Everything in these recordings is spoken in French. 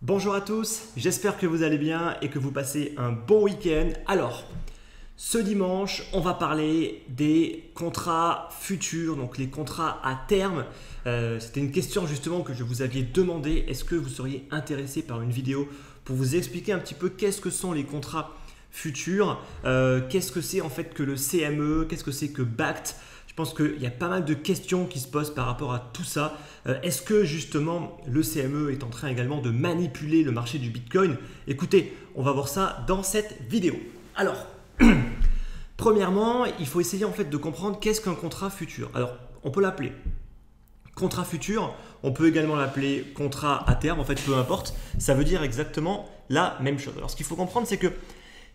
Bonjour à tous, j'espère que vous allez bien et que vous passez un bon week-end. Alors, ce dimanche, on va parler des contrats futurs, donc les contrats à terme. C'était une question justement que je vous avais demandé. Est-ce que vous seriez intéressé par une vidéo pour vous expliquer un petit peu qu'est-ce que sont les contrats futurs, qu'est-ce que c'est en fait que le CME, qu'est-ce que c'est que BACT. Je pense qu'il y a pas mal de questions qui se posent par rapport à tout ça. Est-ce que justement le CME est en train également de manipuler le marché du Bitcoin? Écoutez, on va voir ça dans cette vidéo. Alors, premièrement, il faut essayer en fait de comprendre qu'est-ce qu'un contrat futur. Alors, on peut l'appeler contrat futur, on peut également l'appeler contrat à terme, en fait peu importe. Ça veut dire exactement la même chose. Alors, ce qu'il faut comprendre, c'est que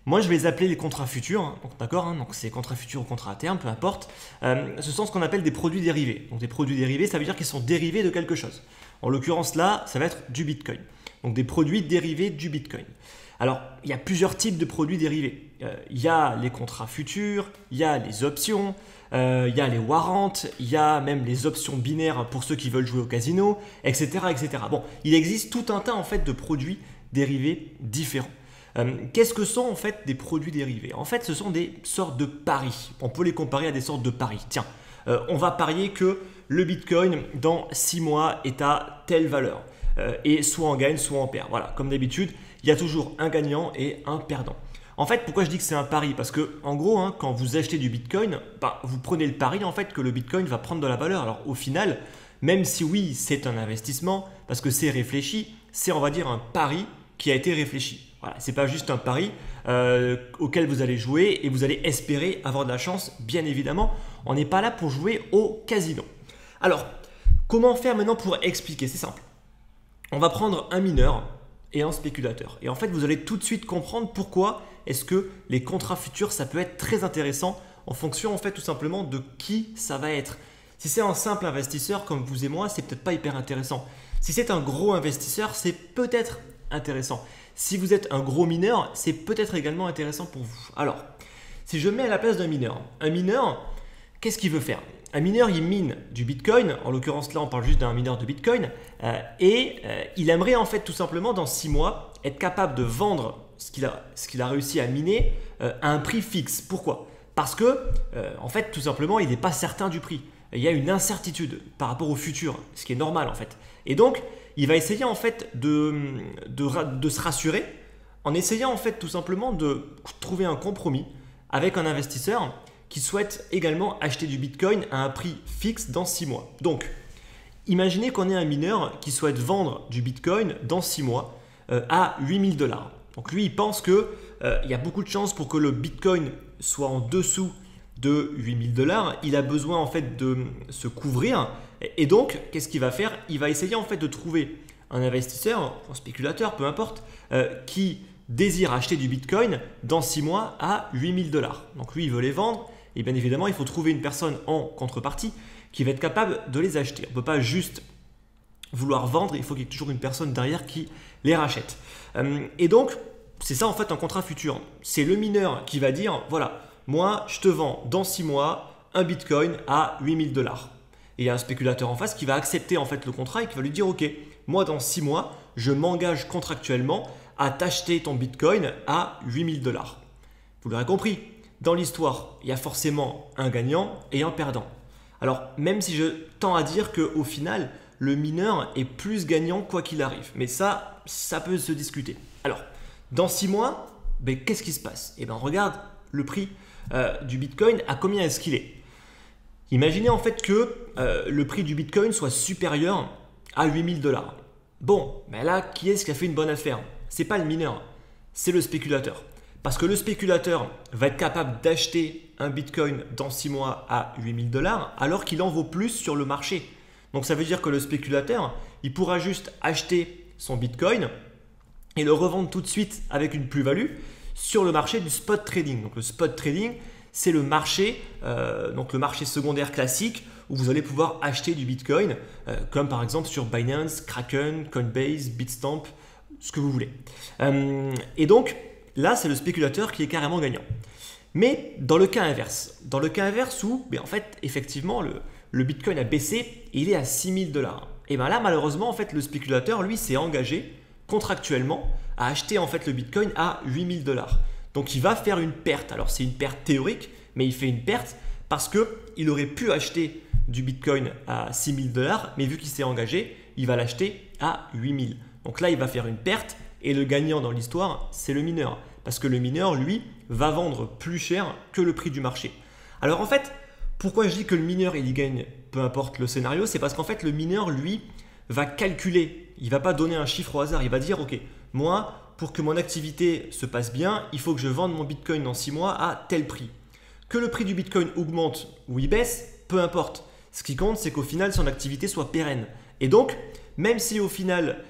moi, je vais les appeler les contrats futurs, donc d'accord, donc c'est contrats futurs ou contrats à terme, peu importe. Ce sont ce qu'on appelle des produits dérivés. Donc des produits dérivés, ça veut dire qu'ils sont dérivés de quelque chose. En l'occurrence là, ça va être du Bitcoin. Donc des produits dérivés du Bitcoin. Alors, il y a plusieurs types de produits dérivés. Il y a les contrats futurs, il y a les options, il y a les warrants, il y a même les options binaires pour ceux qui veulent jouer au casino, etc., etc. Bon, il existe tout un tas en fait de produits dérivés différents. Qu'est-ce que sont en fait des produits dérivés? En fait, ce sont des sortes de paris. On peut les comparer à des sortes de paris. Tiens, on va parier que le Bitcoin dans 6 mois est à telle valeur. Et soit on gagne, soit on perd. Voilà, comme d'habitude, il y a toujours un gagnant et un perdant. En fait, pourquoi je dis que c'est un pari? Parce que en gros, quand vous achetez du Bitcoin, vous prenez le pari en fait que le Bitcoin va prendre de la valeur. Alors au final, même si oui, c'est un investissement, parce que c'est réfléchi, c'est on va dire un pari qui a été réfléchi. Voilà, ce n'est pas juste un pari auquel vous allez jouer et vous allez espérer avoir de la chance, bien évidemment. On n'est pas là pour jouer au casino. Alors, comment faire maintenant pour expliquer? C'est simple. On va prendre un mineur et un spéculateur. Et en fait, vous allez tout de suite comprendre pourquoi est-ce que les contrats futurs, ça peut être très intéressant en fonction en fait tout simplement de qui ça va être. Si c'est un simple investisseur comme vous et moi, c'est peut-être pas hyper intéressant. Si c'est un gros investisseur, c'est peut-être intéressant. Si vous êtes un gros mineur, c'est peut-être également intéressant pour vous. Alors, si je mets à la place d'un mineur, qu'est-ce qu'il veut faire? Un mineur, il mine du Bitcoin, en l'occurrence là on parle juste d'un mineur de Bitcoin, il aimerait en fait tout simplement dans 6 mois être capable de vendre ce qu'il a réussi à miner à un prix fixe. Pourquoi? Parce que en fait tout simplement il n'est pas certain du prix. Il y a une incertitude par rapport au futur, ce qui est normal en fait. Et donc, il va essayer en fait de se rassurer en essayant en fait tout simplement de trouver un compromis avec un investisseur qui souhaite également acheter du Bitcoin à un prix fixe dans 6 mois. Donc, imaginez qu'on ait un mineur qui souhaite vendre du Bitcoin dans 6 mois à 8 000 $. Donc lui, il pense qu'il y a beaucoup de chances pour que le Bitcoin soit en dessous de 8 000 $. Il a besoin en fait de se couvrir. Et donc, qu'est-ce qu'il va faire? Il va essayer en fait de trouver un investisseur, un spéculateur, peu importe, qui désire acheter du Bitcoin dans 6 mois à 8 000 $. Donc lui, il veut les vendre et bien évidemment, il faut trouver une personne en contrepartie qui va être capable de les acheter. On ne peut pas juste vouloir vendre, il faut qu'il y ait toujours une personne derrière qui les rachète. Et donc, c'est ça en fait un contrat futur. C'est le mineur qui va dire, voilà, moi, je te vends dans 6 mois un Bitcoin à 8 000 $. Et il y a un spéculateur en face qui va accepter en fait le contrat et qui va lui dire « Ok, moi dans 6 mois, je m'engage contractuellement à t'acheter ton Bitcoin à 8 000 $. Vous l'aurez compris, dans l'histoire, il y a forcément un gagnant et un perdant. Alors, même si je tends à dire qu'au final, le mineur est plus gagnant quoi qu'il arrive. Mais ça peut se discuter. Alors, dans 6 mois, qu'est-ce qui se passe? Eh bien, regarde le prix du Bitcoin, à combien est-ce qu'il est? Imaginez en fait que le prix du Bitcoin soit supérieur à 8 000 $. Bon, mais là, qui est-ce qui a fait une bonne affaire? Ce n'est pas le mineur, c'est le spéculateur. Parce que le spéculateur va être capable d'acheter un Bitcoin dans 6 mois à 8 000 $ alors qu'il en vaut plus sur le marché. Donc ça veut dire que le spéculateur, il pourra juste acheter son Bitcoin et le revendre tout de suite avec une plus-value sur le marché du spot trading. Donc le spot trading, c'est le marché secondaire classique où vous allez pouvoir acheter du Bitcoin, comme par exemple sur Binance, Kraken, Coinbase, Bitstamp, ce que vous voulez. Et donc là, c'est le spéculateur qui est carrément gagnant. Mais dans le cas inverse où en fait effectivement le Bitcoin a baissé et il est à 6000 $. Et bien là malheureusement en fait le spéculateur lui s'est engagé contractuellement à acheter en fait le Bitcoin à 8000 $. Donc il va faire une perte. Alors c'est une perte théorique, mais il fait une perte parce qu'il aurait pu acheter du Bitcoin à 6000 $, mais vu qu'il s'est engagé, il va l'acheter à 8000. Donc là il va faire une perte et le gagnant dans l'histoire c'est le mineur. Parce que le mineur lui va vendre plus cher que le prix du marché. Alors en fait, pourquoi je dis que le mineur il y gagne peu importe le scénario, c'est parce qu'en fait le mineur lui va calculer, il ne va pas donner un chiffre au hasard, il va dire ok, moi pour que mon activité se passe bien, il faut que je vende mon Bitcoin dans 6 mois à tel prix. Que le prix du Bitcoin augmente ou il baisse, peu importe. Ce qui compte c'est qu'au final son activité soit pérenne. Et donc, même si au final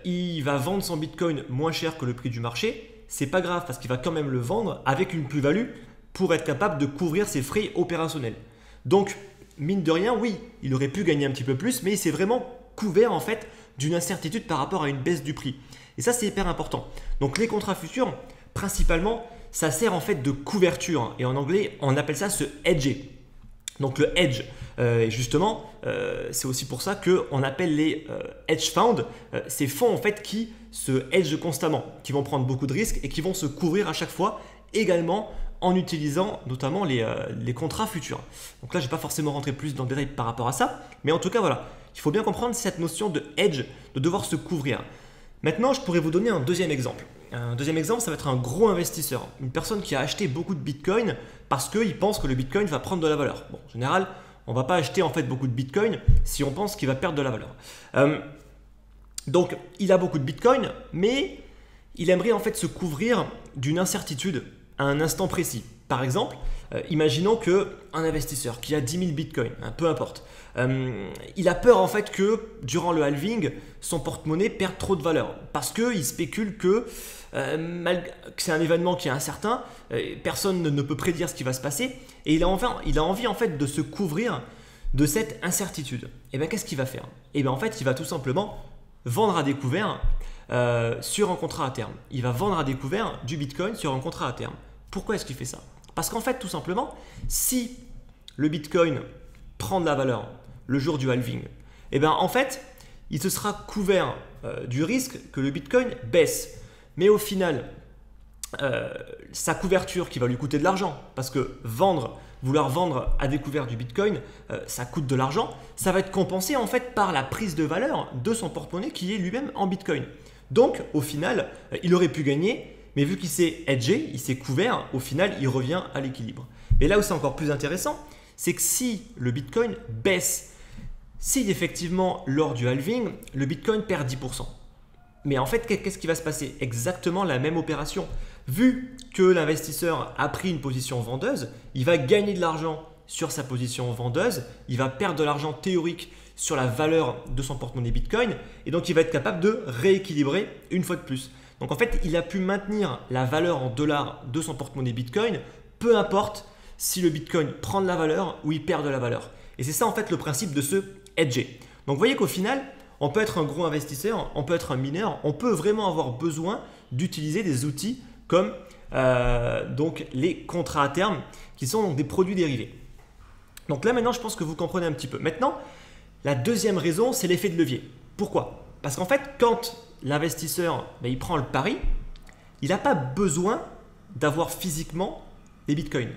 il va vendre son Bitcoin moins cher que le prix du marché, c'est pas grave parce qu'il va quand même le vendre avec une plus-value pour être capable de couvrir ses frais opérationnels. Donc, mine de rien, oui, il aurait pu gagner un petit peu plus, mais il s'est vraiment couvert en fait d'une incertitude par rapport à une baisse du prix. Et ça, c'est hyper important. Donc, les contrats futurs, principalement, ça sert en fait de couverture. Et en anglais, on appelle ça se hedger. Donc, le hedge, justement, c'est aussi pour ça qu'on appelle les hedge funds, ces fonds en fait qui se hedgent constamment, qui vont prendre beaucoup de risques et qui vont se couvrir à chaque fois, également en utilisant notamment les contrats futurs. Donc là, je ne vais pas forcément rentrer plus dans le détail par rapport à ça, mais en tout cas, voilà, il faut bien comprendre cette notion de hedge, de devoir se couvrir. Maintenant, je pourrais vous donner un deuxième exemple. Un deuxième exemple, ça va être un gros investisseur, une personne qui a acheté beaucoup de Bitcoin parce qu'il pense que le Bitcoin va prendre de la valeur. Bon, en général, on ne va pas acheter en fait beaucoup de Bitcoin si on pense qu'il va perdre de la valeur. Donc, il a beaucoup de Bitcoin, mais il aimerait en fait se couvrir d'une incertitude à un instant précis. Par exemple, imaginons qu'un investisseur qui a 10 000 Bitcoins, peu importe, il a peur en fait que durant le halving, son porte-monnaie perde trop de valeur parce qu'il spécule que c'est un événement qui est incertain, personne ne peut prédire ce qui va se passer et il a envie en fait de se couvrir de cette incertitude. Et bien qu'est-ce qu'il va faire? Et bien en fait, il va tout simplement vendre à découvert sur un contrat à terme. Il va vendre à découvert du Bitcoin sur un contrat à terme. Pourquoi est-ce qu'il fait ça? Parce qu'en fait, tout simplement, si le Bitcoin prend de la valeur le jour du halving, et bien en fait, il se sera couvert du risque que le Bitcoin baisse. Mais au final, sa couverture qui va lui coûter de l'argent, parce que vouloir vendre à découvert du Bitcoin, ça coûte de l'argent, ça va être compensé en fait par la prise de valeur de son porte-monnaie qui est lui-même en Bitcoin. Donc au final, il aurait pu gagner, mais vu qu'il s'est hedgé, il s'est couvert, au final, il revient à l'équilibre. Mais là où c'est encore plus intéressant, c'est que si le Bitcoin baisse, si effectivement lors du halving, le Bitcoin perd 10%. Mais en fait, qu'est-ce qui va se passer? Exactement la même opération. Vu que l'investisseur a pris une position vendeuse, il va gagner de l'argent sur sa position vendeuse, il va perdre de l'argent théorique sur la valeur de son porte-monnaie Bitcoin et donc il va être capable de rééquilibrer une fois de plus. Donc en fait, il a pu maintenir la valeur en dollars de son porte-monnaie Bitcoin, peu importe si le Bitcoin prend de la valeur ou il perd de la valeur. Et c'est ça en fait le principe de se hedger. Donc vous voyez qu'au final, on peut être un gros investisseur, on peut être un mineur, on peut vraiment avoir besoin d'utiliser des outils comme donc les contrats à terme qui sont donc des produits dérivés. Donc là maintenant, je pense que vous comprenez un petit peu. Maintenant, la deuxième raison, c'est l'effet de levier. Pourquoi? Parce qu'en fait, quand l'investisseur il prend le pari, il n'a pas besoin d'avoir physiquement des bitcoins.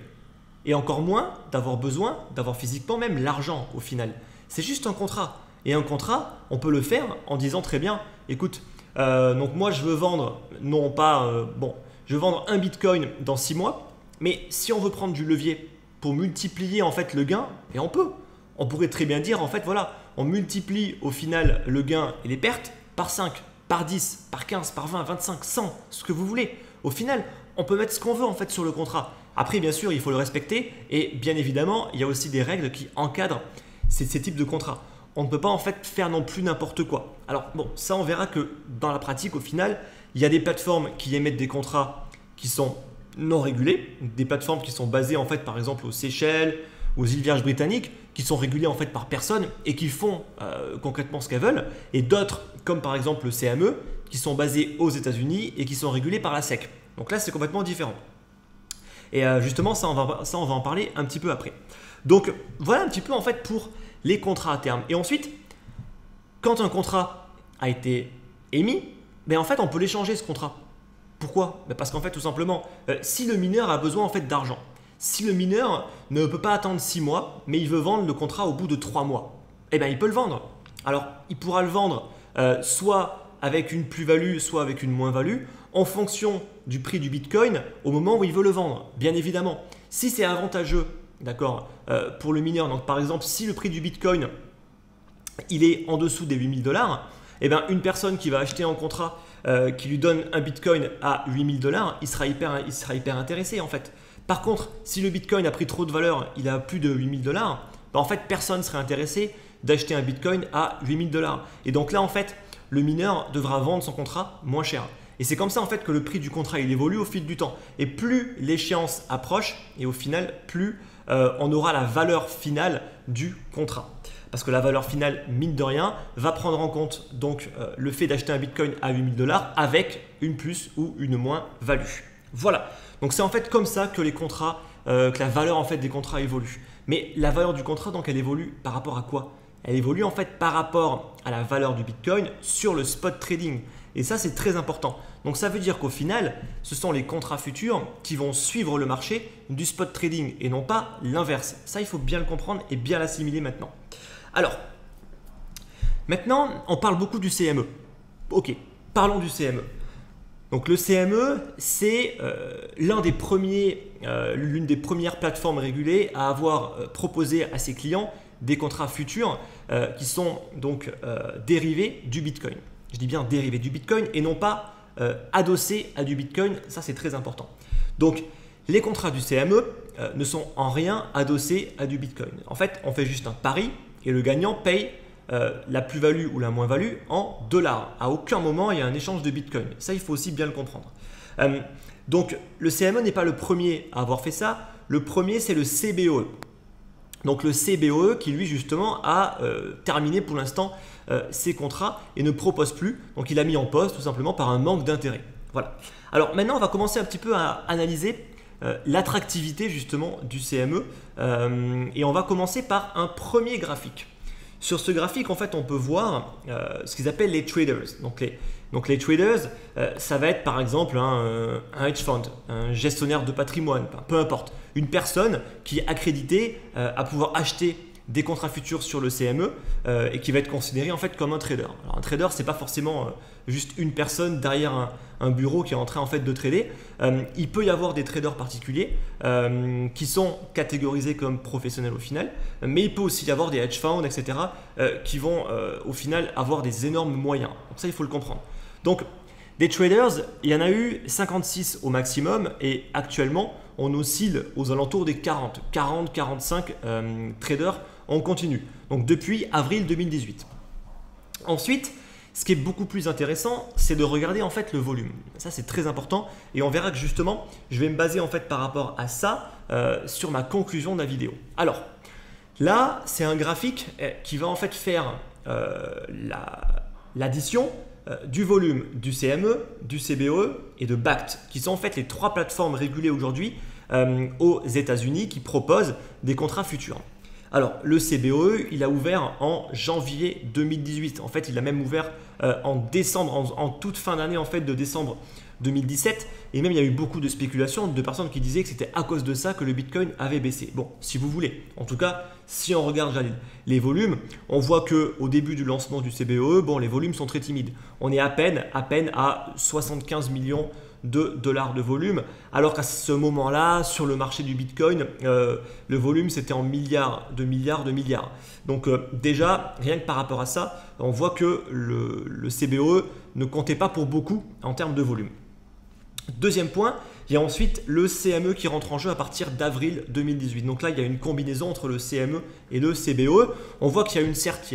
Et encore moins d'avoir besoin d'avoir physiquement même l'argent au final. C'est juste un contrat. Et un contrat, on peut le faire en disant très bien, écoute, donc moi je veux vendre, non pas, je veux vendre un bitcoin dans 6 mois, mais si on veut prendre du levier pour multiplier en fait le gain, et on peut. On pourrait très bien dire en fait voilà, on multiplie au final le gain et les pertes par 5, par 10, par 15, par 20, 25, 100, ce que vous voulez. Au final, on peut mettre ce qu'on veut en fait sur le contrat. Après bien sûr, il faut le respecter et bien évidemment, il y a aussi des règles qui encadrent ces types de contrats. On ne peut pas en fait faire non plus n'importe quoi. Alors bon, ça on verra que dans la pratique au final, il y a des plateformes qui émettent des contrats qui sont non régulés, des plateformes qui sont basées en fait par exemple aux Seychelles, aux îles Vierges britanniques, qui sont régulées en fait par personne et qui font concrètement ce qu'elles veulent, et d'autres comme par exemple le CME qui sont basées aux États-Unis et qui sont régulées par la SEC. Donc là c'est complètement différent. Et justement, ça, on va en parler un petit peu après. Donc, voilà un petit peu en fait pour les contrats à terme. Et ensuite, quand un contrat a été émis, en fait, on peut l'échanger ce contrat. Pourquoi? Parce qu'en fait, tout simplement, si le mineur a besoin en fait d'argent, si le mineur ne peut pas attendre 6 mois, mais il veut vendre le contrat au bout de 3 mois, il peut le vendre. Alors, il pourra le vendre soit avec une plus-value, soit avec une moins-value, en fonction du prix du Bitcoin au moment où il veut le vendre, bien évidemment. Si c'est avantageux, d'accord, pour le mineur, donc par exemple, si le prix du Bitcoin il est en dessous des 8000 $, une personne qui va acheter un contrat qui lui donne un Bitcoin à 8000 $, il sera hyper intéressé en fait. Par contre, si le Bitcoin a pris trop de valeur, il a plus de 8000 $, en fait, personne ne serait intéressé d'acheter un Bitcoin à 8000 $. Et donc là, en fait, le mineur devra vendre son contrat moins cher. Et c'est comme ça en fait que le prix du contrat il évolue au fil du temps. Et plus l'échéance approche, et au final, plus on aura la valeur finale du contrat. Parce que la valeur finale, mine de rien, va prendre en compte donc le fait d'acheter un Bitcoin à 8000 $ avec une plus ou une moins-value. Voilà. Donc c'est en fait comme ça que les contrats, que la valeur en fait des contrats évolue. Mais la valeur du contrat, donc elle évolue par rapport à quoi? Elle évolue en fait par rapport à la valeur du Bitcoin sur le spot trading. Et ça, c'est très important. Donc ça veut dire qu'au final, ce sont les contrats futurs qui vont suivre le marché du spot trading et non pas l'inverse. Ça, il faut bien le comprendre et bien l'assimiler maintenant. Alors, maintenant, on parle beaucoup du CME. Ok, parlons du CME. Donc le CME, c'est l'une des premières plateformes régulées à avoir proposé à ses clients des contrats futurs qui sont donc dérivés du Bitcoin. Je dis bien dérivés du Bitcoin et non pas adossés à du Bitcoin. Ça, c'est très important. Donc, les contrats du CME ne sont en rien adossés à du Bitcoin. En fait, on fait juste un pari et le gagnant paye la plus-value ou la moins-value en dollars. À aucun moment, il y a un échange de Bitcoin. Ça, il faut aussi bien le comprendre. Donc, le CME n'est pas le premier à avoir fait ça. Le premier, c'est le CBOE. Donc, le CBOE qui, lui, justement, a terminé pour l'instant ses contrats et ne propose plus. Donc, il a mis en pause tout simplement par un manque d'intérêt. Voilà. Alors, maintenant, on va commencer un petit peu à analyser l'attractivité justement du CME et on va commencer par un premier graphique. Sur ce graphique, en fait, on peut voir ce qu'ils appellent les traders. Donc les traders, ça va être par exemple un hedge fund, un gestionnaire de patrimoine, peu importe, une personne qui est accréditée à pouvoir acheter des contrats futurs sur le CME et qui va être considéré en fait comme un trader. Alors un trader, c'est pas forcément juste une personne derrière un bureau qui est en train en fait de trader. Il peut y avoir des traders particuliers qui sont catégorisés comme professionnels au final, mais il peut aussi y avoir des hedge funds, etc. Qui vont au final avoir des énormes moyens. Donc ça, il faut le comprendre. Donc des traders, il y en a eu 56 au maximum et actuellement, on oscille aux alentours des 40-45 traders en continu. Donc depuis avril 2018. Ensuite, ce qui est beaucoup plus intéressant, c'est de regarder en fait le volume. Ça, c'est très important et on verra que justement, je vais me baser en fait par rapport à ça sur ma conclusion de la vidéo. Alors, là, c'est un graphique qui va en fait faire l'addition du volume du CME, du CBOE et de BACT, qui sont en fait les trois plateformes régulées aujourd'hui aux États-Unis qui proposent des contrats futurs. Alors, le CBOE, il a ouvert en janvier 2018. En fait, il a même ouvert en décembre, en toute fin d'année en fait de décembre 2017. Et même, il y a eu beaucoup de spéculations de personnes qui disaient que c'était à cause de ça que le Bitcoin avait baissé. Bon, si vous voulez. En tout cas, si on regarde les volumes, on voit qu'au début du lancement du CBOE, bon, les volumes sont très timides. On est à peine à 75 millions de dollars de volume, alors qu'à ce moment-là, sur le marché du Bitcoin, le volume c'était en milliards. Donc déjà, rien que par rapport à ça, on voit que le CBOE ne comptait pas pour beaucoup en termes de volume. Deuxième point, il y a ensuite le CME qui rentre en jeu à partir d'avril 2018. Donc là, il y a une combinaison entre le CME et le CBOE. On voit qu'il y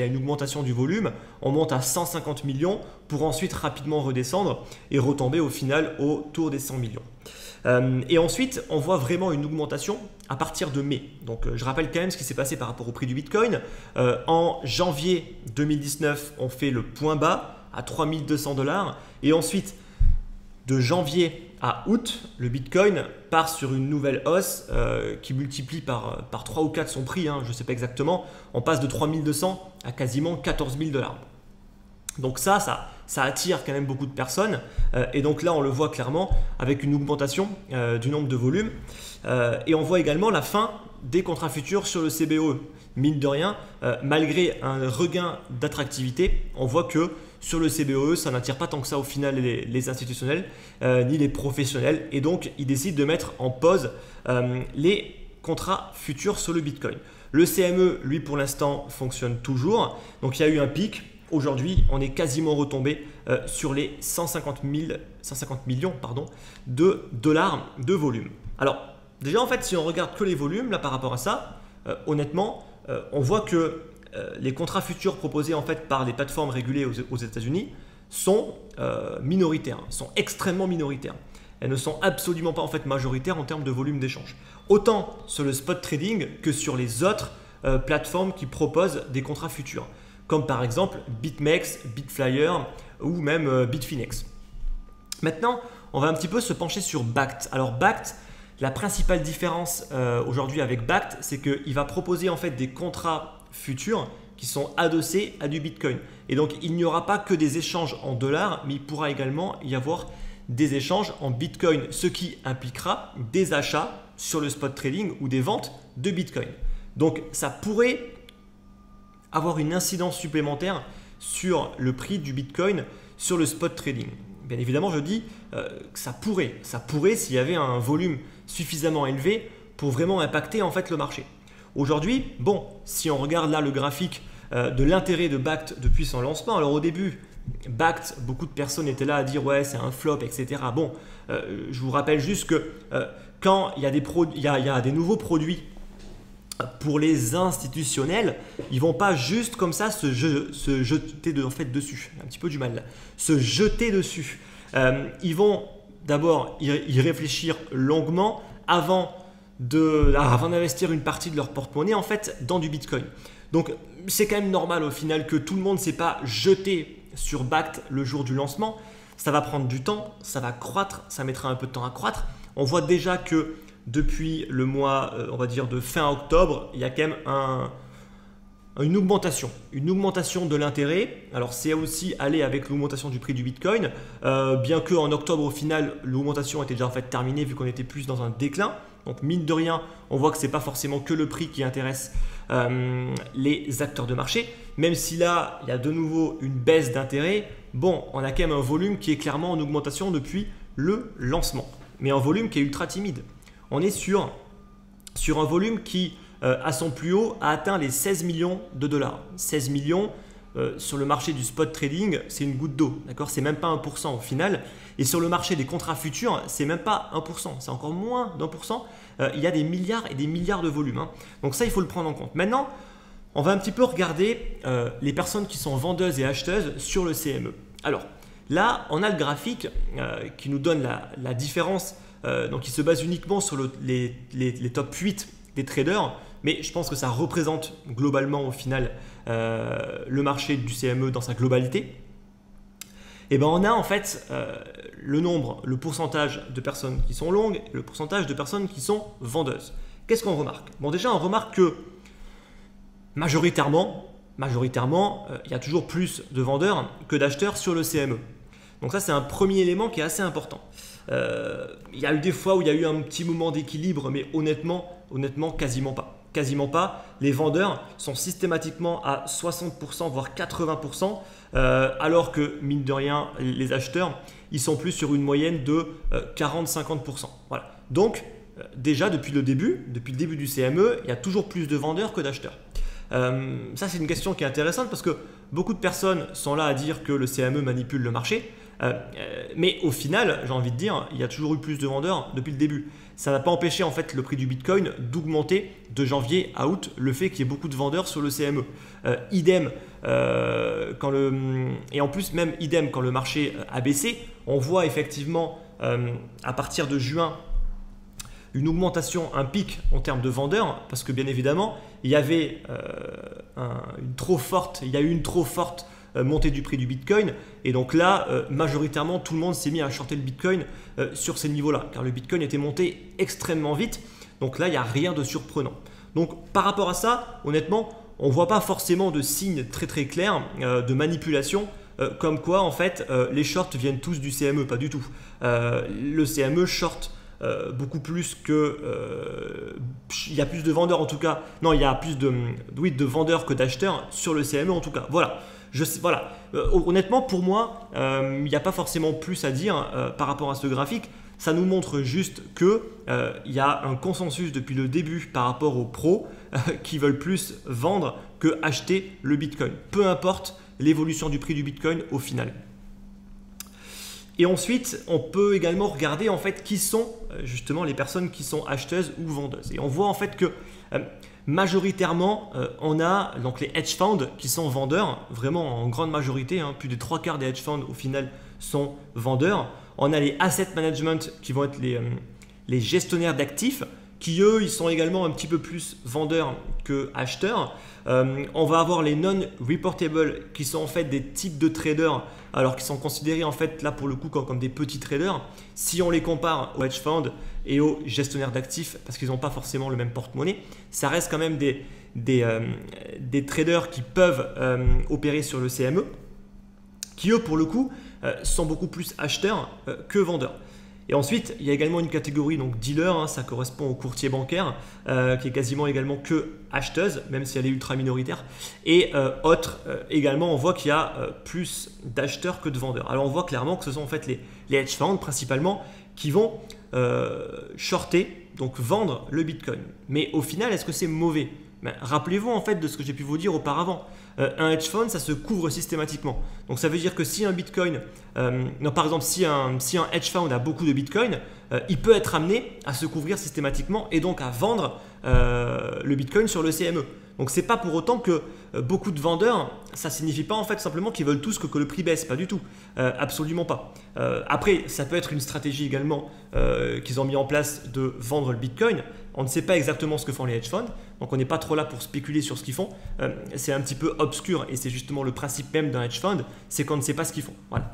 a une augmentation du volume. On monte à 150 millions pour ensuite rapidement redescendre et retomber au final autour des 100 millions. Et ensuite, on voit vraiment une augmentation à partir de mai. Donc je rappelle quand même ce qui s'est passé par rapport au prix du Bitcoin. En janvier 2019, on fait le point bas à 3200 $. Et ensuite, de janvier à août, le Bitcoin part sur une nouvelle hausse qui multiplie par 3 ou 4 son prix, je ne sais pas exactement. On passe de 3200 à quasiment 14 000 $. Donc ça attire quand même beaucoup de personnes. Et donc là, on le voit clairement avec une augmentation du nombre de volumes. Et on voit également la fin des contrats futurs sur le CBOE. Mine de rien, malgré un regain d'attractivité, on voit que sur le CBOE, ça n'attire pas tant que ça au final les institutionnels ni les professionnels. Et donc, ils décident de mettre en pause les contrats futurs sur le Bitcoin. Le CME, lui, pour l'instant, fonctionne toujours. Donc, il y a eu un pic. Aujourd'hui, on est quasiment retombé sur les 150 millions de dollars de volume. Alors, déjà, en fait, si on regarde que les volumes, là, par rapport à ça, honnêtement, on voit que les contrats futurs proposés en fait par les plateformes régulées aux États-Unis sont minoritaires, sont extrêmement minoritaires. Elles ne sont absolument pas en fait majoritaires en termes de volume d'échange. Autant sur le spot trading que sur les autres plateformes qui proposent des contrats futurs, comme par exemple BitMEX, Bitflyer ou même Bitfinex. Maintenant, on va un petit peu se pencher sur Bakkt. Alors Bakkt, la principale différence aujourd'hui avec Bakkt, c'est qu'il va proposer en fait des contrats futurs qui sont adossés à du Bitcoin. Et donc, il n'y aura pas que des échanges en dollars, mais il pourra également y avoir des échanges en Bitcoin, ce qui impliquera des achats sur le spot trading ou des ventes de Bitcoin. Donc, ça pourrait avoir une incidence supplémentaire sur le prix du Bitcoin sur le spot trading. Bien évidemment, je dis que ça pourrait s'il y avait un volume suffisamment élevé pour vraiment impacter en fait le marché. Aujourd'hui, bon, si on regarde là le graphique de l'intérêt de Bakkt depuis son lancement, alors au début, Bakkt, beaucoup de personnes étaient là à dire ouais c'est un flop, etc. Bon, je vous rappelle juste que quand il y a des nouveaux produits pour les institutionnels, ils vont pas juste comme ça se jeter en fait dessus. Un petit peu du mal là. Se jeter dessus. Ils vont d'abord y réfléchir longuement avant d'investir une partie de leur porte-monnaie en fait dans du Bitcoin. Donc c'est quand même normal au final que tout le monde ne s'est pas jeté sur Bakkt le jour du lancement. Ça va prendre du temps, ça va croître, ça mettra un peu de temps à croître. On voit déjà que depuis le mois, on va dire de fin octobre, il y a quand même une augmentation de l'intérêt. Alors c'est aussi allé avec l'augmentation du prix du Bitcoin, bien qu'en octobre au final l'augmentation était déjà en fait terminée vu qu'on était plus dans un déclin. Donc mine de rien, on voit que ce n'est pas forcément que le prix qui intéresse les acteurs de marché. Même si là, il y a de nouveau une baisse d'intérêt, bon, on a quand même un volume qui est clairement en augmentation depuis le lancement. Mais un volume qui est ultra timide. On est sur un volume qui, à son plus haut, a atteint les 16 millions de dollars. 16 millions sur le marché du spot trading, c'est une goutte d'eau. C'est même pas 1% au final. Et sur le marché des contrats futurs, c'est même pas 1%. C'est encore moins d'1%. Il y a des milliards et des milliards de volumes. Donc ça, il faut le prendre en compte. Maintenant, on va un petit peu regarder les personnes qui sont vendeuses et acheteuses sur le CME. Alors là, on a le graphique qui nous donne la différence. Donc il se base uniquement sur les top 8 des traders, mais je pense que ça représente globalement au final le marché du CME dans sa globalité. Et ben on a en fait le pourcentage de personnes qui sont longues et le pourcentage de personnes qui sont vendeuses. Qu'est-ce qu'on remarque? Bon, déjà on remarque que majoritairement, il y a toujours plus de vendeurs que d'acheteurs sur le CME. Donc ça, c'est un premier élément qui est assez important. Il y a eu des fois où il y a eu un petit moment d'équilibre, mais honnêtement, quasiment pas. Quasiment pas. Les vendeurs sont systématiquement à 60%, voire 80%, alors que, mine de rien, les acheteurs, ils sont plus sur une moyenne de 40-50%. Voilà. Donc, déjà, depuis le début du CME, il y a toujours plus de vendeurs que d'acheteurs. Ça, c'est une question qui est intéressante parce que beaucoup de personnes sont là à dire que le CME manipule le marché. Mais au final, j'ai envie de dire, il y a toujours eu plus de vendeurs depuis le début. Ça n'a pas empêché en fait le prix du Bitcoin d'augmenter de janvier à août, le fait qu'il y ait beaucoup de vendeurs sur le CME. Idem, et en plus même idem quand le marché a baissé, on voit effectivement à partir de juin une augmentation, un pic en termes de vendeurs, parce que bien évidemment, il y avait il y a eu une trop forte montée du prix du Bitcoin. Et donc là, majoritairement, tout le monde s'est mis à shorter le Bitcoin sur ces niveaux-là, car le Bitcoin était monté extrêmement vite. Donc là, il n'y a rien de surprenant. Donc par rapport à ça, honnêtement, on ne voit pas forcément de signes très très clairs de manipulation, comme quoi en fait les shorts viennent tous du CME, pas du tout. Le CME short beaucoup plus que... il y a plus de vendeurs en tout cas. Non, il y a plus de vendeurs que d'acheteurs sur le CME en tout cas. Voilà. Honnêtement, pour moi, il n'y a pas forcément plus à dire par rapport à ce graphique. Ça nous montre juste qu'il y a un consensus depuis le début par rapport aux pros qui veulent plus vendre que acheter le Bitcoin. Peu importe l'évolution du prix du Bitcoin au final. Et ensuite, on peut également regarder en fait qui sont justement les personnes qui sont acheteuses ou vendeuses. Et on voit en fait que majoritairement, on a donc les hedge funds qui sont vendeurs, vraiment en grande majorité, plus des 3/4 des hedge funds au final sont vendeurs. On a les asset management qui vont être les gestionnaires d'actifs qui eux, ils sont également un petit peu plus vendeurs que acheteurs. On va avoir les non-reportable qui sont en fait des types de traders, alors qui sont considérés en fait là pour le coup comme des petits traders. Si on les compare aux hedge funds et aux gestionnaires d'actifs, parce qu'ils n'ont pas forcément le même porte-monnaie, ça reste quand même des traders qui peuvent opérer sur le CME, qui eux pour le coup sont beaucoup plus acheteurs que vendeurs. Et ensuite, il y a également une catégorie donc dealer, ça correspond au courtier bancaire, qui est quasiment également que acheteuse, même si elle est ultra minoritaire. Et autre, également, on voit qu'il y a plus d'acheteurs que de vendeurs. Alors on voit clairement que ce sont en fait les hedge funds principalement qui vont shorter, donc vendre le Bitcoin. Mais au final, est-ce que c'est mauvais? Rappelez-vous en fait de ce que j'ai pu vous dire auparavant. Un hedge fund, ça se couvre systématiquement. Donc ça veut dire que si un Bitcoin, par exemple, si un hedge fund a beaucoup de Bitcoin, il peut être amené à se couvrir systématiquement et donc à vendre le Bitcoin sur le CME. Donc c'est pas pour autant que beaucoup de vendeurs, ça signifie pas en fait simplement qu'ils veulent tous que le prix baisse, pas du tout, absolument pas. Après, ça peut être une stratégie également qu'ils ont mis en place de vendre le Bitcoin. On ne sait pas exactement ce que font les hedge funds, donc on n'est pas trop là pour spéculer sur ce qu'ils font. C'est un petit peu obscur et c'est justement le principe même d'un hedge fund, c'est qu'on ne sait pas ce qu'ils font. Voilà.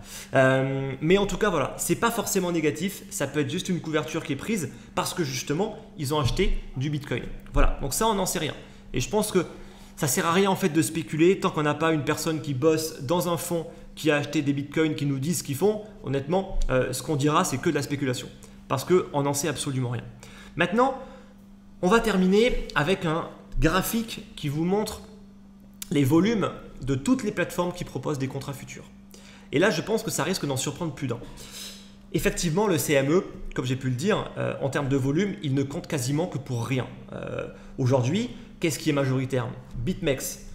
Mais en tout cas, voilà, c'est pas forcément négatif, ça peut être juste une couverture qui est prise parce que justement, ils ont acheté du Bitcoin. Voilà, donc ça, on n'en sait rien. Et je pense que ça ne sert à rien en fait de spéculer tant qu'on n'a pas une personne qui bosse dans un fonds qui a acheté des bitcoins qui nous disent ce qu'ils font. Honnêtement, ce qu'on dira, c'est que de la spéculation parce qu'on n'en sait absolument rien. Maintenant, on va terminer avec un graphique qui vous montre les volumes de toutes les plateformes qui proposent des contrats futurs. Et là, je pense que ça risque d'en surprendre plus d'un. Effectivement, le CME, comme j'ai pu le dire, en termes de volume, il ne compte quasiment que pour rien. Aujourd'hui, qu'est-ce qui est majoritaire? BitMEX,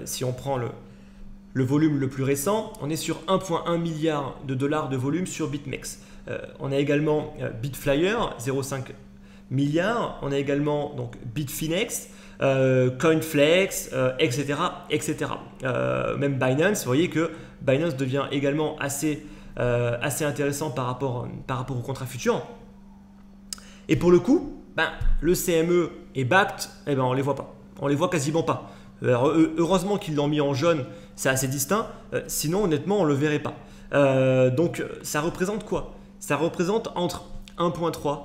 si on prend le volume le plus récent, on est sur 1,1 milliard de dollars de volume sur BitMEX. On a également Bitflyer, 0,5 milliard. On a également donc Bitfinex, Coinflex, etc. etc. Même Binance, vous voyez que Binance devient également assez intéressant par rapport au contrat futur. Et pour le coup, le CME et backed, on ne les voit pas. On ne les voit quasiment pas. Alors, heureusement qu'ils l'ont mis en jaune, c'est assez distinct. Sinon, honnêtement, on ne le verrait pas. Donc, ça représente quoi? Ça représente entre 1,3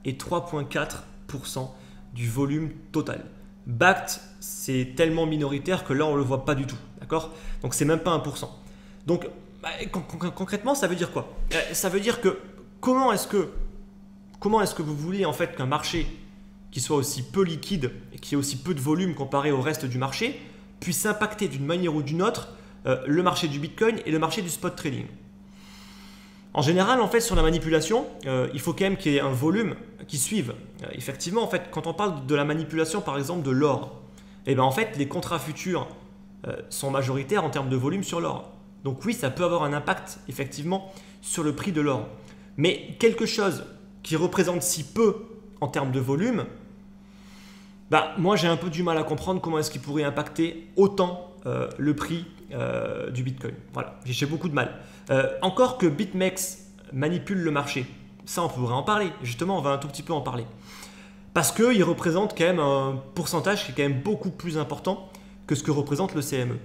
et 3,4% du volume total. Backed, c'est tellement minoritaire que là, on ne le voit pas du tout. D'accord? Donc, c'est même pas 1%. Donc, concrètement, ça veut dire quoi? Ça veut dire que comment est-ce que vous voulez en fait qu'un marché qui soit aussi peu liquide et qui ait aussi peu de volume comparé au reste du marché puisse impacter d'une manière ou d'une autre le marché du Bitcoin et le marché du spot trading? En général, en fait, sur la manipulation, il faut quand même qu'il y ait un volume qui suive. Effectivement, en fait, quand on parle de la manipulation, par exemple, de l'or, en fait, les contrats futurs sont majoritaires en termes de volume sur l'or. Donc oui, ça peut avoir un impact, effectivement, sur le prix de l'or. Mais quelque chose qui représente si peu en termes de volume, moi, j'ai un peu du mal à comprendre comment est-ce qu'il pourrait impacter autant le prix du Bitcoin. Voilà, j'ai beaucoup de mal. Encore que BitMEX manipule le marché, ça on pourrait en parler, justement on va un tout petit peu en parler. Parce qu'il représente quand même un pourcentage qui est quand même beaucoup plus important que ce que représente le CME.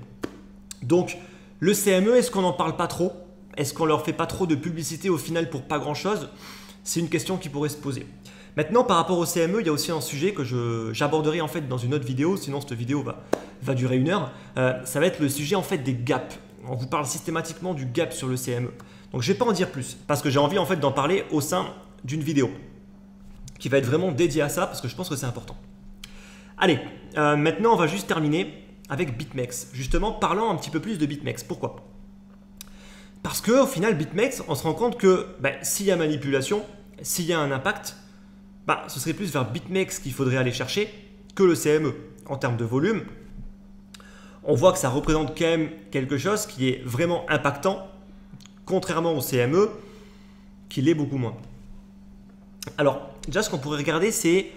Donc Le CME, est-ce qu'on n'en parle pas trop? Est-ce qu'on leur fait pas trop de publicité au final pour pas grand-chose? C'est une question qui pourrait se poser. Maintenant, par rapport au CME, il y a aussi un sujet que j'aborderai en fait dans une autre vidéo, sinon cette vidéo va durer 1 heure. Ça va être le sujet en fait des gaps. On vous parle systématiquement du gap sur le CME. Donc je ne vais pas en dire plus parce que j'ai envie en fait d'en parler au sein d'une vidéo qui va être vraiment dédiée à ça parce que je pense que c'est important. Allez, maintenant on va juste terminer avec BitMEX. Justement, parlons un petit peu plus de BitMEX. Pourquoi? Parce qu'au final, BitMEX, on se rend compte que s'il y a manipulation, s'il y a un impact, ce serait plus vers BitMEX qu'il faudrait aller chercher que le CME. En termes de volume, on voit que ça représente quand même quelque chose qui est vraiment impactant, contrairement au CME, qui l'est beaucoup moins. Alors, déjà, ce qu'on pourrait regarder, c'est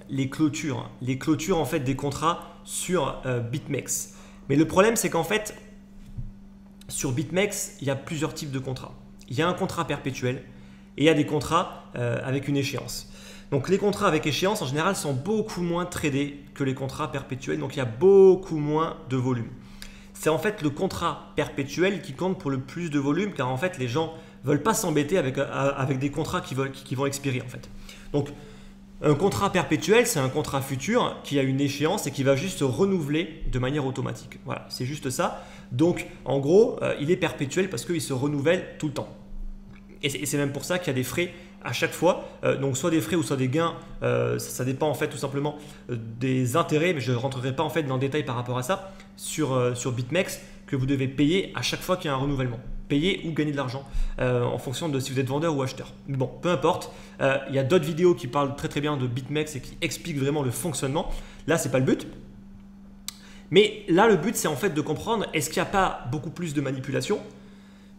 les clôtures. Les clôtures en fait, des contrats sur BitMEX. Mais le problème, c'est qu'en fait, sur BitMEX, il y a plusieurs types de contrats. Il y a un contrat perpétuel et il y a des contrats avec une échéance. Donc les contrats avec échéance en général sont beaucoup moins tradés que les contrats perpétuels, donc il y a beaucoup moins de volume. C'est en fait le contrat perpétuel qui compte pour le plus de volume car en fait les gens ne veulent pas s'embêter avec des contrats qui vont expirer en fait. Donc un contrat perpétuel, c'est un contrat futur qui a une échéance et qui va juste se renouveler de manière automatique. Voilà, c'est juste ça. Donc en gros, il est perpétuel parce qu'il se renouvelle tout le temps. Et c'est même pour ça qu'il y a des frais à chaque fois, donc soit des frais ou soit des gains, ça dépend en fait tout simplement des intérêts, mais je ne rentrerai pas en fait dans le détail par rapport à ça, sur BitMEX, que vous devez payer à chaque fois qu'il y a un renouvellement. Payer ou gagner de l'argent en fonction de si vous êtes vendeur ou acheteur. Mais bon, peu importe, il y a d'autres vidéos qui parlent très bien de BitMEX et qui expliquent vraiment le fonctionnement. Là, ce n'est pas le but. Mais là, le but, c'est en fait de comprendre, est-ce qu'il n'y a pas beaucoup plus de manipulation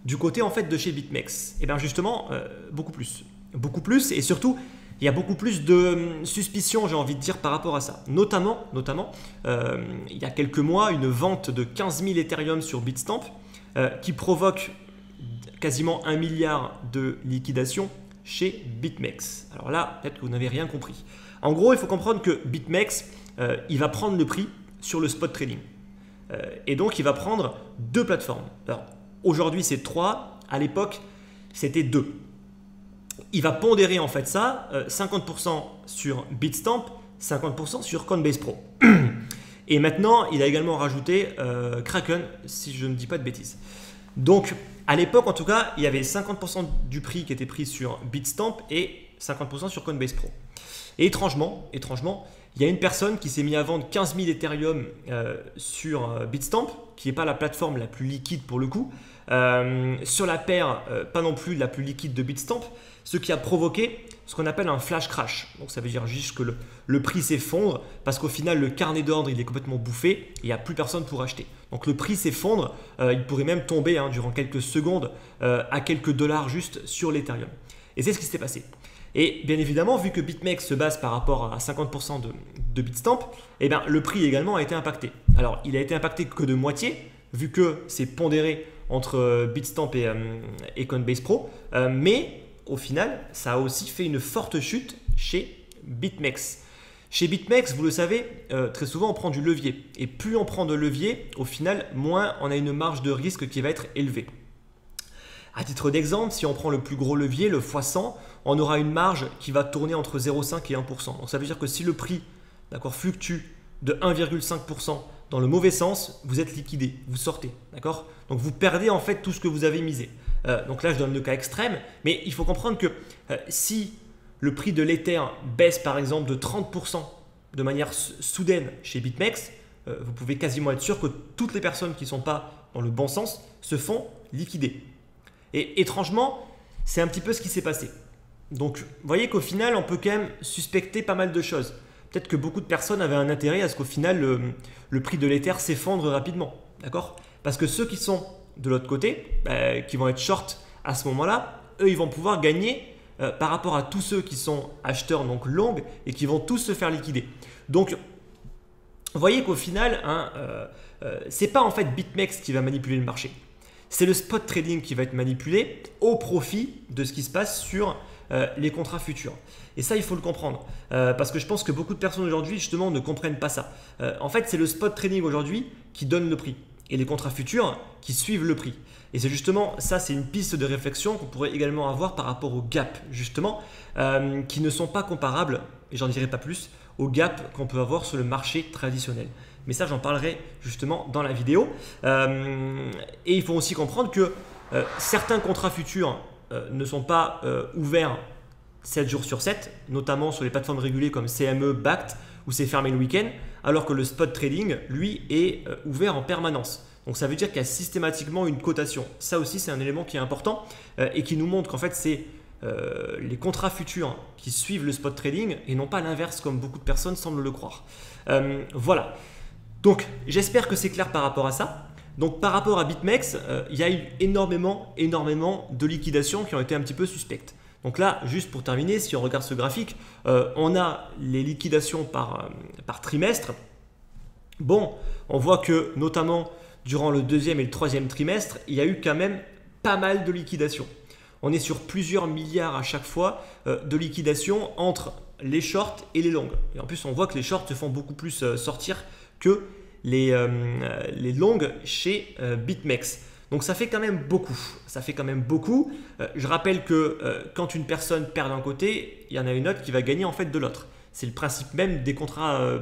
du côté en fait de chez BitMEX? Et bien justement, beaucoup plus. Beaucoup plus et surtout, il y a beaucoup plus de suspicions, j'ai envie de dire, par rapport à ça. Notamment il y a quelques mois, une vente de 15 000 Ethereum sur Bitstamp qui provoque quasiment 1 milliard de liquidation chez BitMEX. Alors là, peut-être que vous n'avez rien compris. En gros, il faut comprendre que BitMEX, il va prendre le prix sur le spot trading. Et donc, il va prendre 2 plateformes. Alors, aujourd'hui, c'est 3. À l'époque, c'était 2. Il va pondérer en fait ça, 50% sur Bitstamp, 50% sur Coinbase Pro. Et maintenant, il a également rajouté Kraken, si je ne dis pas de bêtises. Donc, à l'époque, en tout cas, il y avait 50% du prix qui était pris sur Bitstamp et 50% sur Coinbase Pro. Et étrangement, il y a une personne qui s'est mis à vendre 15 000 Ethereum sur Bitstamp, qui n'est pas la plateforme la plus liquide pour le coup, sur la paire, pas non plus la plus liquide de Bitstamp, ce qui a provoqué ce qu'on appelle un flash crash. Donc ça veut dire juste que le prix s'effondre parce qu'au final le carnet d'ordre il est complètement bouffé et il n'y a plus personne pour acheter. Donc le prix s'effondre, il pourrait même tomber durant quelques secondes à quelques dollars juste sur l'Ethereum. Et c'est ce qui s'est passé. Et bien évidemment, vu que BitMEX se base par rapport à 50% de Bitstamp, eh bien, le prix également a été impacté. Alors il a été impacté que de moitié, vu que c'est pondéré entre Bitstamp et Coinbase Pro, mais au final, ça a aussi fait une forte chute chez BitMEX. Chez BitMEX, vous le savez, très souvent on prend du levier. Et plus on prend de levier, au final, moins on a une marge de risque qui va être élevée. À titre d'exemple, si on prend le plus gros levier, le x100, on aura une marge qui va tourner entre 0,5 et 1%. Donc ça veut dire que si le prix fluctue de 1,5% dans le mauvais sens, vous êtes liquidé, vous sortez. Donc vous perdez en fait tout ce que vous avez misé. Donc là, je donne le cas extrême, mais il faut comprendre que si le prix de l'Ether baisse par exemple de 30% de manière soudaine chez BitMEX, vous pouvez quasiment être sûr que toutes les personnes qui ne sont pas dans le bon sens se font liquider. Et étrangement, c'est un petit peu ce qui s'est passé. Donc, vous voyez qu'au final, on peut quand même suspecter pas mal de choses. Peut-être que beaucoup de personnes avaient un intérêt à ce qu'au final, le prix de l'Ether s'effondre rapidement. D'accord ? Parce que ceux qui sont de l'autre côté, qui vont être short à ce moment-là, eux, ils vont pouvoir gagner par rapport à tous ceux qui sont acheteurs, donc long, et qui vont tous se faire liquider. Donc, vous voyez qu'au final, ce n'est pas en fait BitMEX qui va manipuler le marché. C'est le spot trading qui va être manipulé au profit de ce qui se passe sur les contrats futurs. Et ça, il faut le comprendre. Parce que je pense que beaucoup de personnes aujourd'hui, justement, ne comprennent pas ça. En fait, c'est le spot trading aujourd'hui qui donne le prix. et les contrats futurs qui suivent le prix. Et c'est justement ça, c'est une piste de réflexion qu'on pourrait également avoir par rapport aux gaps, justement, qui ne sont pas comparables, et j'en dirai pas plus, aux gaps qu'on peut avoir sur le marché traditionnel. Mais ça, j'en parlerai justement dans la vidéo. Et il faut aussi comprendre que certains contrats futurs ne sont pas ouverts 7 jours sur 7, notamment sur les plateformes régulées comme CME, BACT, où c'est fermé le week-end, alors que le spot trading, lui, est ouvert en permanence. Donc ça veut dire qu'il y a systématiquement une cotation. Ça aussi, c'est un élément qui est important et qui nous montre qu'en fait, c'est les contrats futurs qui suivent le spot trading et non pas l'inverse comme beaucoup de personnes semblent le croire. Voilà. Donc j'espère que c'est clair par rapport à ça. Donc par rapport à BitMEX, il y a eu énormément de liquidations qui ont été un petit peu suspectes. Donc là, juste pour terminer, si on regarde ce graphique, on a les liquidations par trimestre. Bon, on voit que notamment durant le deuxième et le troisième trimestre, il y a eu quand même pas mal de liquidations. On est sur plusieurs milliards à chaque fois de liquidations entre les shorts et les longs. Et en plus, on voit que les shorts se font beaucoup plus sortir que les longs chez BitMEX. Donc ça fait quand même beaucoup. Ça fait quand même beaucoup. Je rappelle que quand une personne perd d'un côté, il y en a une autre qui va gagner en fait de l'autre. C'est le principe même des contrats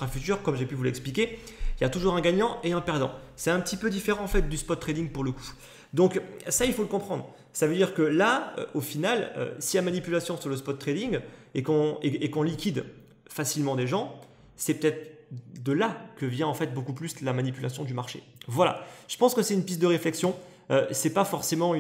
futurs, comme j'ai pu vous l'expliquer. Il y a toujours un gagnant et un perdant. C'est un petit peu différent en fait du spot trading pour le coup. Donc ça, il faut le comprendre. Ça veut dire que là, au final, s'il y a manipulation sur le spot trading et qu'on liquide facilement des gens, c'est peut-être de là que vient en fait beaucoup plus la manipulation du marché. Voilà, je pense que c'est une piste de réflexion. C'est pas forcément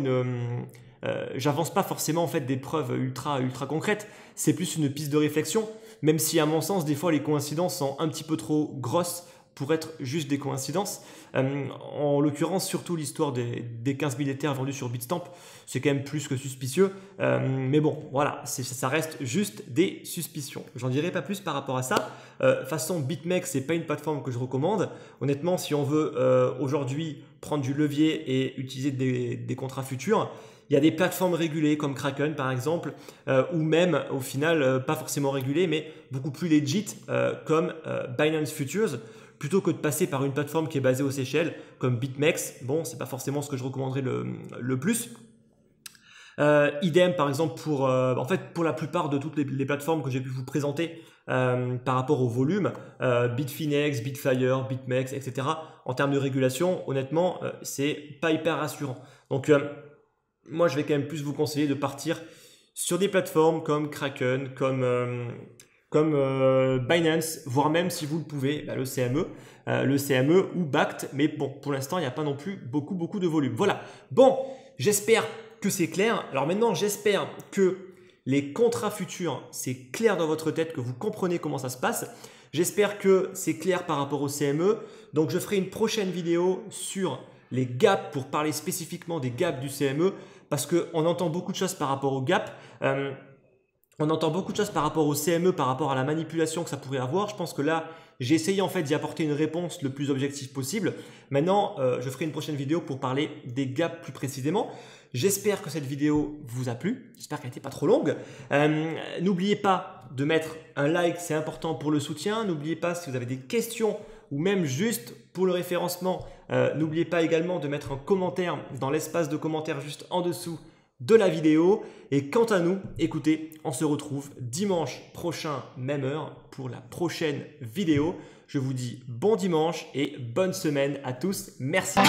j'avance pas forcément en fait des preuves ultra concrètes. C'est plus une piste de réflexion, même si à mon sens des fois les coïncidences sont un petit peu trop grosses pour être juste des coïncidences. En l'occurrence, surtout l'histoire des 15 000 Ethers vendus sur Bitstamp, c'est quand même plus que suspicieux. Mais bon, voilà, ça reste juste des suspicions. J'en dirai pas plus par rapport à ça. Façon BitMEX, c'est pas une plateforme que je recommande. Honnêtement, si on veut aujourd'hui prendre du levier et utiliser des contrats futurs, il y a des plateformes régulées comme Kraken par exemple, ou même au final pas forcément régulées, mais beaucoup plus legit comme Binance Futures. Plutôt que de passer par une plateforme qui est basée aux Seychelles, comme BitMEX, bon, c'est pas forcément ce que je recommanderais le plus. Idem, par exemple, pour la plupart de toutes les plateformes que j'ai pu vous présenter par rapport au volume, Bitfinex, Bitflyer, BitMEX, etc. En termes de régulation, honnêtement, c'est pas hyper rassurant. Donc, moi, je vais quand même plus vous conseiller de partir sur des plateformes comme Kraken, comme Binance, voire même si vous le pouvez, le CME ou BACT, mais bon, pour l'instant, il n'y a pas non plus beaucoup de volume. Voilà, bon, j'espère que c'est clair. Alors maintenant, j'espère que les contrats futurs, c'est clair dans votre tête, que vous comprenez comment ça se passe. J'espère que c'est clair par rapport au CME. Donc, je ferai une prochaine vidéo sur les gaps pour parler spécifiquement des gaps du CME parce qu'on entend beaucoup de choses par rapport aux gaps. On entend beaucoup de choses par rapport au CME, par rapport à la manipulation que ça pourrait avoir. Je pense que là, j'ai essayé en fait d'y apporter une réponse le plus objective possible. Maintenant, je ferai une prochaine vidéo pour parler des gaps plus précisément. J'espère que cette vidéo vous a plu. J'espère qu'elle n'était pas trop longue. N'oubliez pas de mettre un like, c'est important pour le soutien. N'oubliez pas, si vous avez des questions ou même juste pour le référencement, n'oubliez pas également de mettre un commentaire dans l'espace de commentaires juste en dessous de la vidéo. Et quant à nous, écoutez, on se retrouve dimanche prochain, même heure, pour la prochaine vidéo. Je vous dis bon dimanche et bonne semaine à tous. Merci.